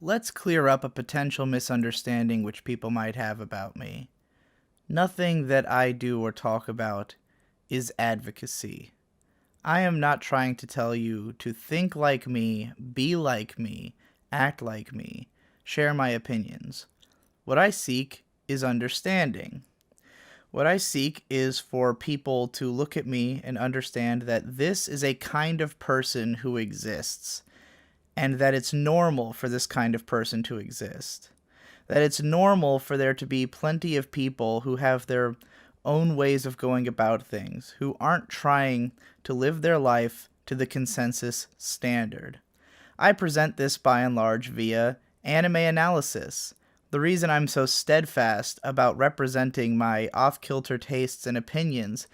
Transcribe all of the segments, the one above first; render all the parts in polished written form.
let's clear up a potential misunderstanding which people might have about me. Nothing that I do or talk about is advocacy. I am not trying to tell you to think like me, be like me, act like me, share my opinions. What I seek is understanding. What I seek is for people to look at me and understand that this is a kind of person who exists, and that it's normal for this kind of person to exist. That it's normal for there to be plenty of people who have their own ways of going about things, who aren't trying to live their life to the consensus standard. I present this by and large via anime analysis. The reason I'm so steadfast about representing my off-kilter tastes and opinions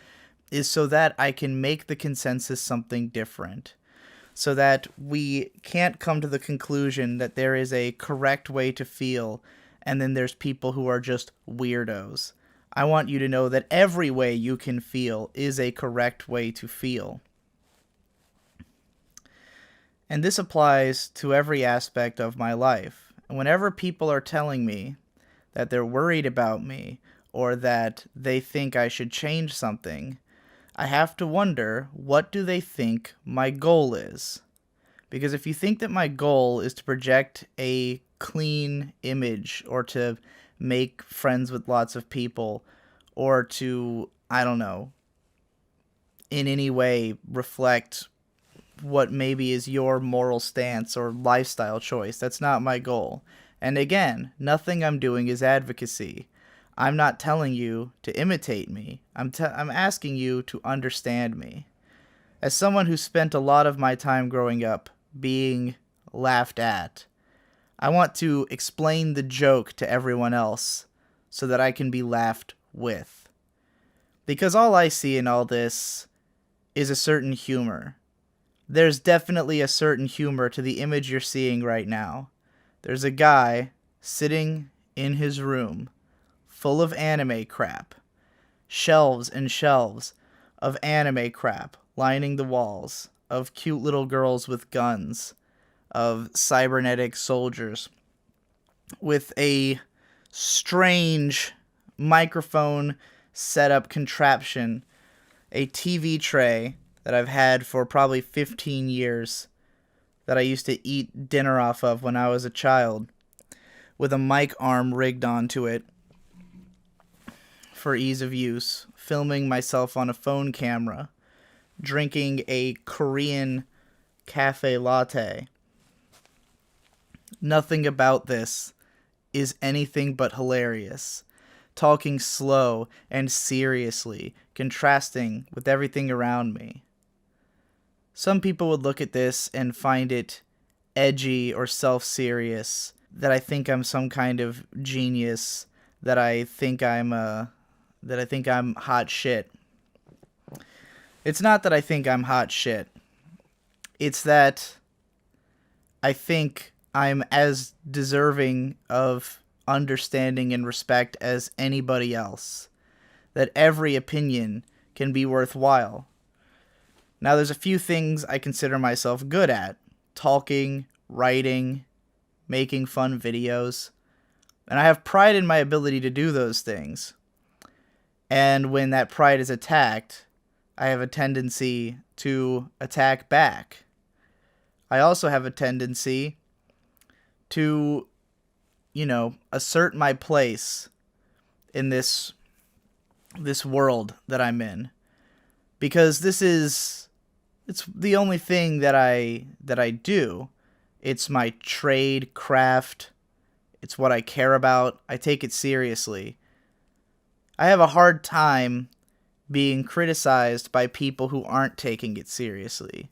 is so that I can make the consensus something different. So that we can't come to the conclusion that there is a correct way to feel and then there's people who are just weirdos. I want you to know that every way you can feel is a correct way to feel. And this applies to every aspect of my life. And whenever people are telling me that they're worried about me or that they think I should change something, I have to wonder, what do they think my goal is? Because if you think that my goal is to project a clean image or to make friends with lots of people or to, I don't know, in any way reflect what maybe is your moral stance or lifestyle choice, that's not my goal. And again, nothing I'm doing is advocacy. I'm not telling you to imitate me. I'm asking you to understand me. As someone who spent a lot of my time growing up being laughed at, I want to explain the joke to everyone else so that I can be laughed with. Because all I see in all this is a certain humor. There's definitely a certain humor to the image you're seeing right now. There's a guy sitting in his room full of anime crap. Shelves and shelves of anime crap lining the walls, of cute little girls with guns, of cybernetic soldiers, with a strange microphone setup contraption, a TV tray that I've had for probably 15 years that I used to eat dinner off of when I was a child, with a mic arm rigged onto it for ease of use, filming myself on a phone camera, drinking a Korean cafe latte. Nothing about this is anything but hilarious. Talking slow and seriously, contrasting with everything around me. Some people would look at this and find it edgy or self-serious, that I think I'm some kind of genius, that I think I'm hot shit. It's not that I think I'm hot shit. It's that I think I'm as deserving of understanding and respect as anybody else. That every opinion can be worthwhile. Now, there's a few things I consider myself good at. Talking, writing, making fun videos. And I have pride in my ability to do those things. And when that pride is attacked, I have a tendency to attack back. I also have a tendency to, assert my place in this world that I'm in. Because it's the only thing that I do. It's my trade, craft. It's what I care about. I take it seriously. I have a hard time being criticized by people who aren't taking it seriously.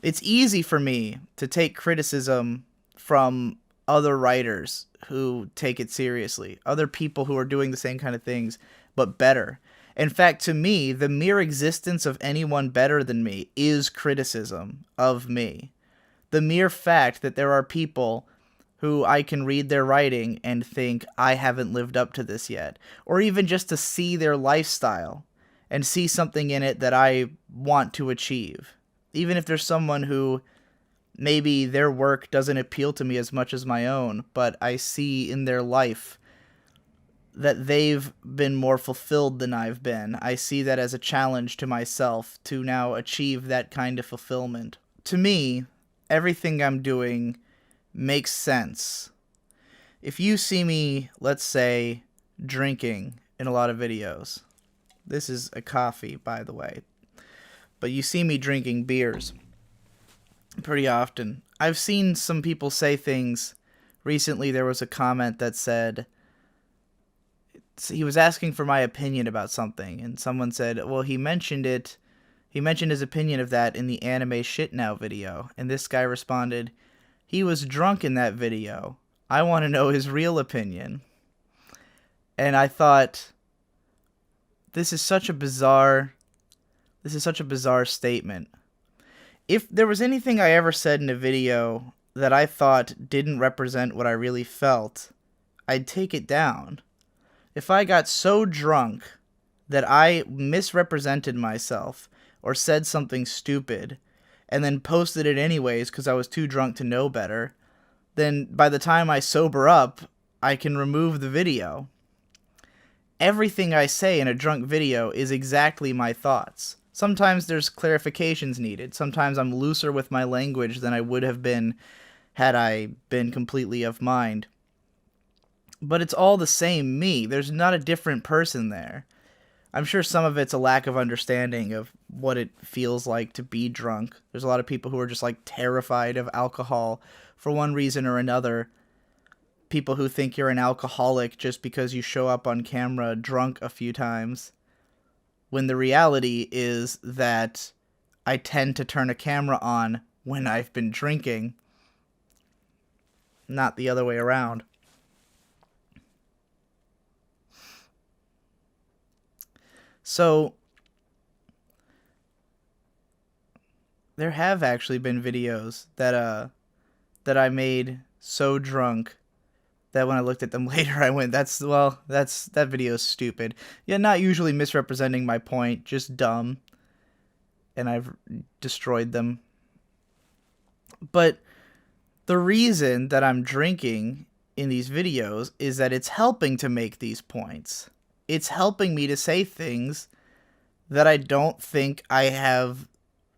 It's easy for me to take criticism from other writers who take it seriously, other people who are doing the same kind of things, but better. In fact, to me, the mere existence of anyone better than me is criticism of me. The mere fact that there are people who I can read their writing and think, I haven't lived up to this yet. Or even just to see their lifestyle and see something in it that I want to achieve. Even if there's someone who maybe their work doesn't appeal to me as much as my own, but I see in their life that they've been more fulfilled than I've been. I see that as a challenge to myself to now achieve that kind of fulfillment. To me, everything I'm doing makes sense. If you see me, let's say, drinking in a lot of videos, this is a coffee, by the way, but you see me drinking beers pretty often. I've seen some people say things. Recently there was a comment that said, he was asking for my opinion about something, and someone said, well, he mentioned his opinion of that in the Anime Shit Now video, and this guy responded, he was drunk in that video. I want to know his real opinion. And I thought, this is such a bizarre statement. If there was anything I ever said in a video that I thought didn't represent what I really felt, I'd take it down. If I got so drunk that I misrepresented myself or said something stupid and then posted it anyways because I was too drunk to know better, then by the time I sober up, I can remove the video. Everything I say in a drunk video is exactly my thoughts. Sometimes there's clarifications needed. Sometimes I'm looser with my language than I would have been had I been completely of mind. But it's all the same me. There's not a different person there. I'm sure some of it's a lack of understanding of what it feels like to be drunk. There's a lot of people who are just like terrified of alcohol for one reason or another. People who think you're an alcoholic just because you show up on camera drunk a few times. When the reality is that I tend to turn a camera on when I've been drinking, not the other way around. So, there have actually been videos that I made so drunk that when I looked at them later, I went, that video is stupid. Yeah, not usually misrepresenting my point, just dumb. And I've destroyed them. But the reason that I'm drinking in these videos is that it's helping to make these points. It's helping me to say things that I don't think I have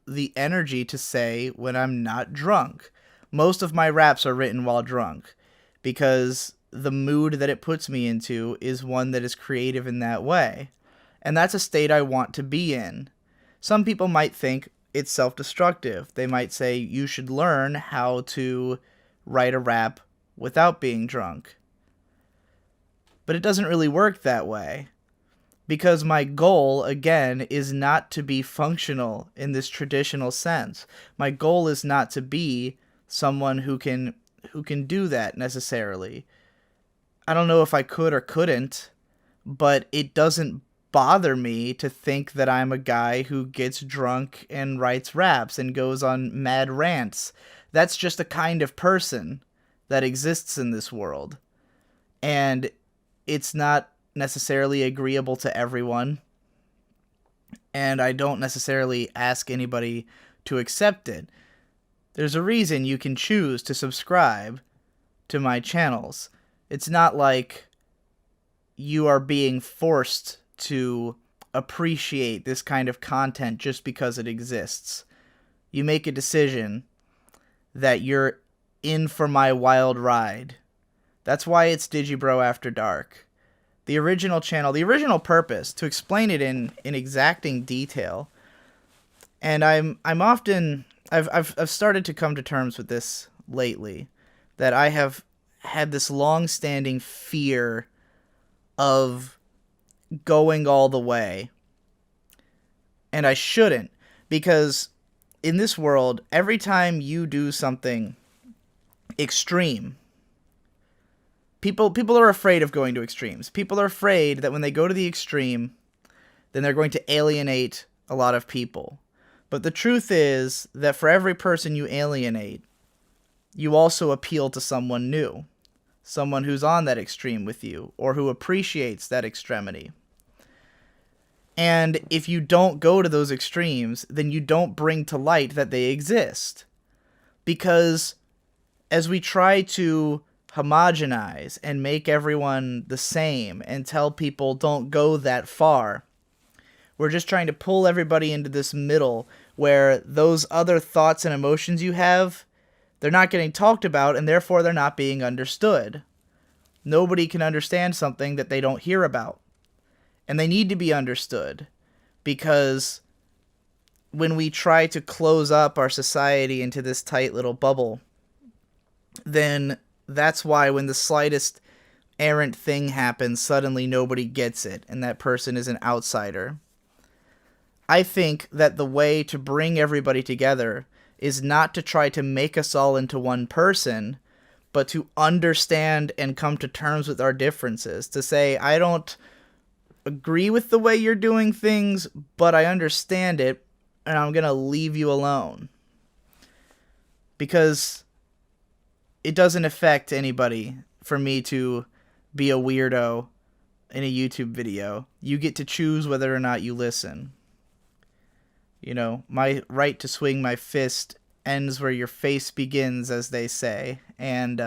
the energy to say when I'm not drunk. Most of my raps are written while drunk because the mood that it puts me into is one that is creative in that way. And that's a state I want to be in. Some people might think it's self-destructive. They might say you should learn how to write a rap without being drunk. But it doesn't really work that way. Because my goal, again, is not to be functional in this traditional sense. My goal is not to be someone who can do that necessarily. I don't know if I could or couldn't, but it doesn't bother me to think that I'm a guy who gets drunk and writes raps and goes on mad rants. That's just a kind of person that exists in this world. And it's not necessarily agreeable to everyone. And I don't necessarily ask anybody to accept it. There's a reason you can choose to subscribe to my channels. It's not like you are being forced to appreciate this kind of content just because it exists. You make a decision that you're in for my wild ride. That's why it's Digibro After Dark. The original channel, the original purpose, to explain it in exacting detail. And I've started to come to terms with this lately, that I have had this long-standing fear of going all the way. And I shouldn't, because in this world, every time you do something extreme, people are afraid of going to extremes. People are afraid that when they go to the extreme, then they're going to alienate a lot of people. But the truth is that for every person you alienate, you also appeal to someone new. Someone who's on that extreme with you, or who appreciates that extremity. And if you don't go to those extremes, then you don't bring to light that they exist. Because as we try to homogenize and make everyone the same and tell people don't go that far, we're just trying to pull everybody into this middle where those other thoughts and emotions you have, they're not getting talked about, and therefore they're not being understood. Nobody can understand something that they don't hear about. And they need to be understood, because when we try to close up our society into this tight little bubble, then that's why when the slightest errant thing happens, suddenly nobody gets it, and that person is an outsider. I think that the way to bring everybody together is not to try to make us all into one person, but to understand and come to terms with our differences. To say, I don't agree with the way you're doing things, but I understand it, and I'm going to leave you alone. Because it doesn't affect anybody for me to be a weirdo in a YouTube video. You get to choose whether or not you listen. You know, my right to swing my fist ends where your face begins, as they say. And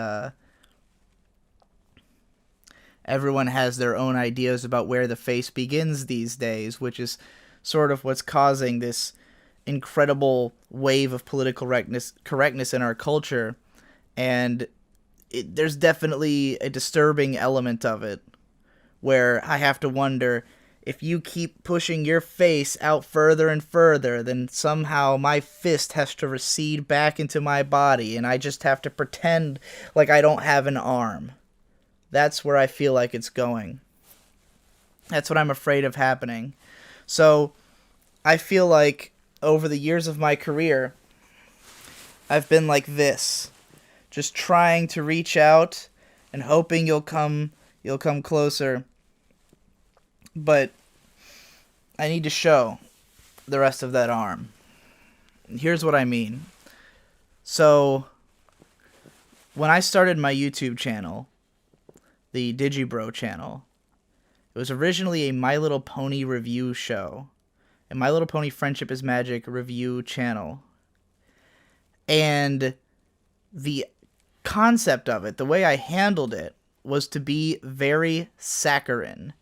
everyone has their own ideas about where the face begins these days, which is sort of what's causing this incredible wave of political correctness in our culture. And there's definitely a disturbing element of it, where I have to wonder, if you keep pushing your face out further and further, then somehow my fist has to recede back into my body, and I just have to pretend like I don't have an arm. That's where I feel like it's going. That's what I'm afraid of happening. So, I feel like over the years of my career, I've been like this. Just trying to reach out and hoping you'll come closer. But I need to show the rest of that arm. Here's what I mean. So, when I started my YouTube channel, the Digibro channel, it was originally a My Little Pony review show. A My Little Pony Friendship is Magic review channel. And the concept of it, the way I handled it, was to be very saccharine.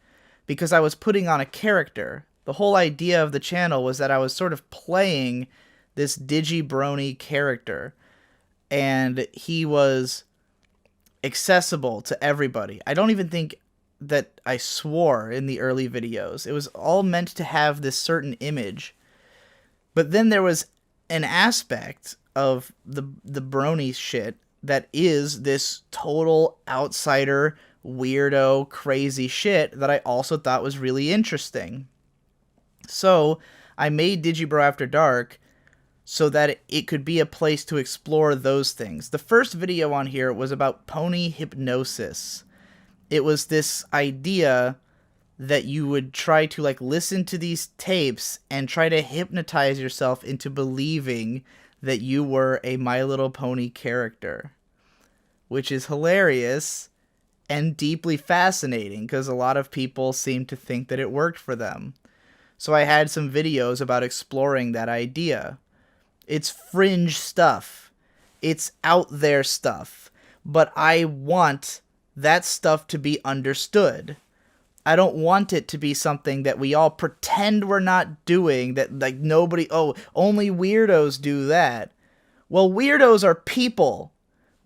Because I was putting on a character. The whole idea of the channel was that I was sort of playing this Digibrony character. And he was accessible to everybody. I don't even think that I swore in the early videos. It was all meant to have this certain image. But then there was an aspect of the brony shit that is this total outsider, weirdo, crazy shit that I also thought was really interesting. So I made Digibro After Dark so that it could be a place to explore those things. The first video on here was about pony hypnosis. It was this idea that you would try to listen to these tapes and try to hypnotize yourself into believing that you were a My Little Pony character, which is hilarious and deeply fascinating because a lot of people seem to think that it worked for them. So I had some videos about exploring that idea. It's fringe stuff. It's out there stuff. But I want that stuff to be understood. I don't want it to be something that we all pretend we're not doing, that nobody, only weirdos do that. Well, weirdos are people.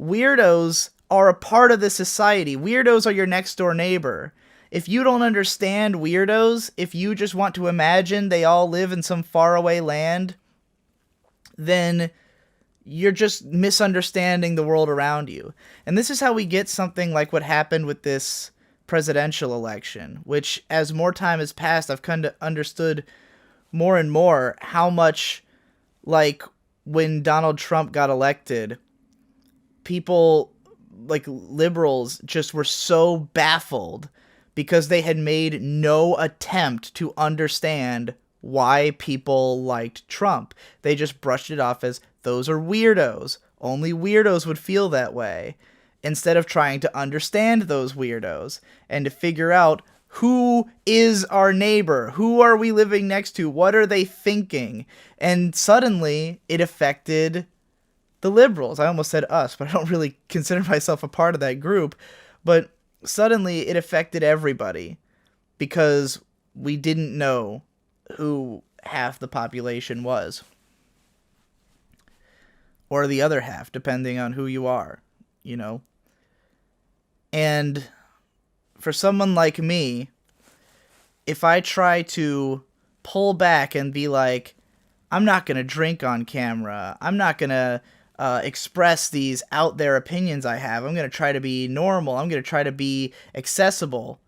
Weirdos are a part of the society. Weirdos are your next door neighbor. If you don't understand weirdos, if you just want to imagine they all live in some faraway land, then you're just misunderstanding the world around you. And this is how we get something like what happened with this presidential election, which as more time has passed, I've kind of understood more and more how much, when Donald Trump got elected, people, liberals, just were so baffled because they had made no attempt to understand why people liked Trump. They just brushed it off as, those are weirdos. Only weirdos would feel that way. Instead of trying to understand those weirdos and to figure out who is our neighbor, who are we living next to, what are they thinking? And suddenly it affected the liberals. I almost said us, but I don't really consider myself a part of that group. But suddenly it affected everybody because we didn't know who half the population was. Or the other half, depending on who you are, you know? And for someone like me, if I try to pull back and be like, I'm not going to drink on camera, I'm not going to express these out there opinions I have, I'm going to try to be normal, I'm going to try to be accessible,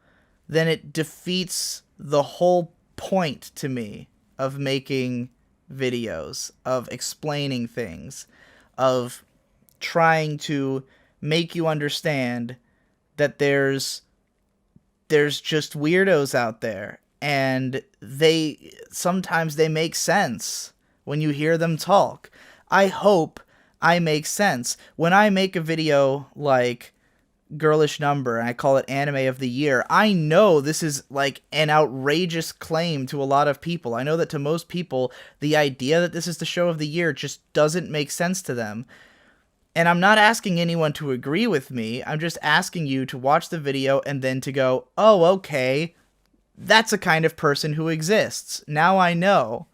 then it defeats the whole point to me of making videos, of explaining things, of trying to make you understand that there's just weirdos out there, and sometimes they make sense when you hear them talk. I hope I make sense. When I make a video like Girlish Number and I call it Anime of the Year, I know this is like an outrageous claim to a lot of people. I know that to most people, the idea that this is the show of the year just doesn't make sense to them. And I'm not asking anyone to agree with me. I'm just asking you to watch the video and then to go, oh, okay, that's a kind of person who exists. Now I know.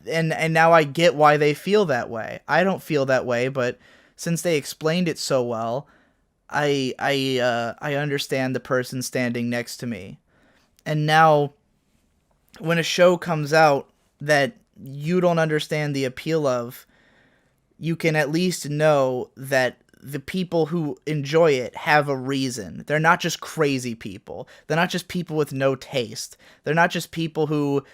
And now I get why they feel that way. I don't feel that way, but since they explained it so well, I understand the person standing next to me. And now, when a show comes out that you don't understand the appeal of, you can at least know that the people who enjoy it have a reason. They're not just crazy people. They're not just people with no taste. They're not just people who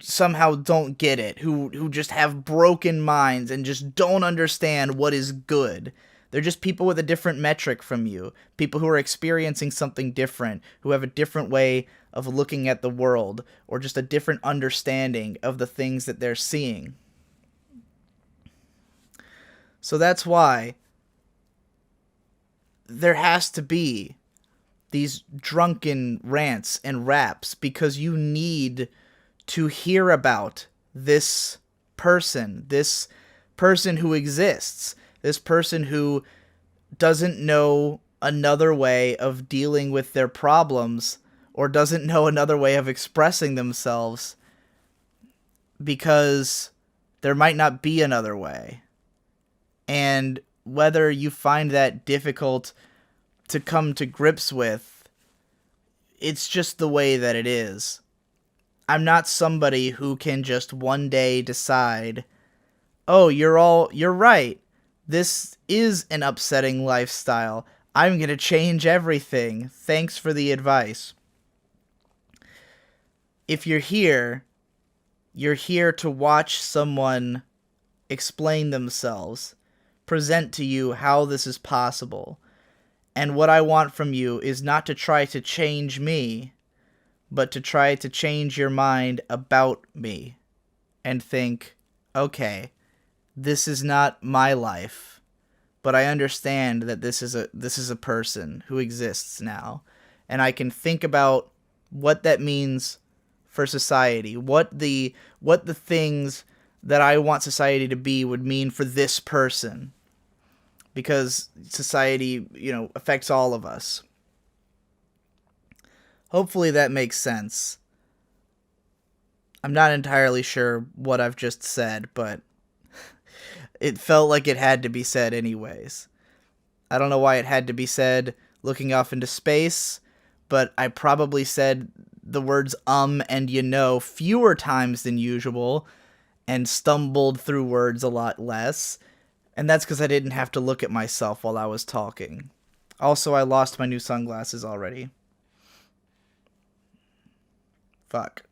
somehow don't get it, who just have broken minds and just don't understand what is good. They're just people with a different metric from you, people who are experiencing something different, who have a different way of looking at the world, or just a different understanding of the things that they're seeing. So that's why there has to be these drunken rants and raps, because you need to hear about this person who exists, this person who doesn't know another way of dealing with their problems, or doesn't know another way of expressing themselves, because there might not be another way. And whether you find that difficult to come to grips with, it's just the way that it is. I'm not somebody who can just one day decide, oh, you're right. This is an upsetting lifestyle. I'm going to change everything. Thanks for the advice. If you're here to watch someone explain themselves, present to you how this is possible. And what I want from you is not to try to change me, but to try to change your mind about me and think, okay, this is not my life, but I understand that this is a person who exists now, and I can think about what that means for society, what the things that I want society to be would mean for this person, because society, affects all of us. Hopefully that makes sense. I'm not entirely sure what I've just said, but it felt like it had to be said anyways. I don't know why it had to be said looking off into space, but I probably said the words and fewer times than usual, and stumbled through words a lot less, and that's because I didn't have to look at myself while I was talking. Also, I lost my new sunglasses already. Fuck.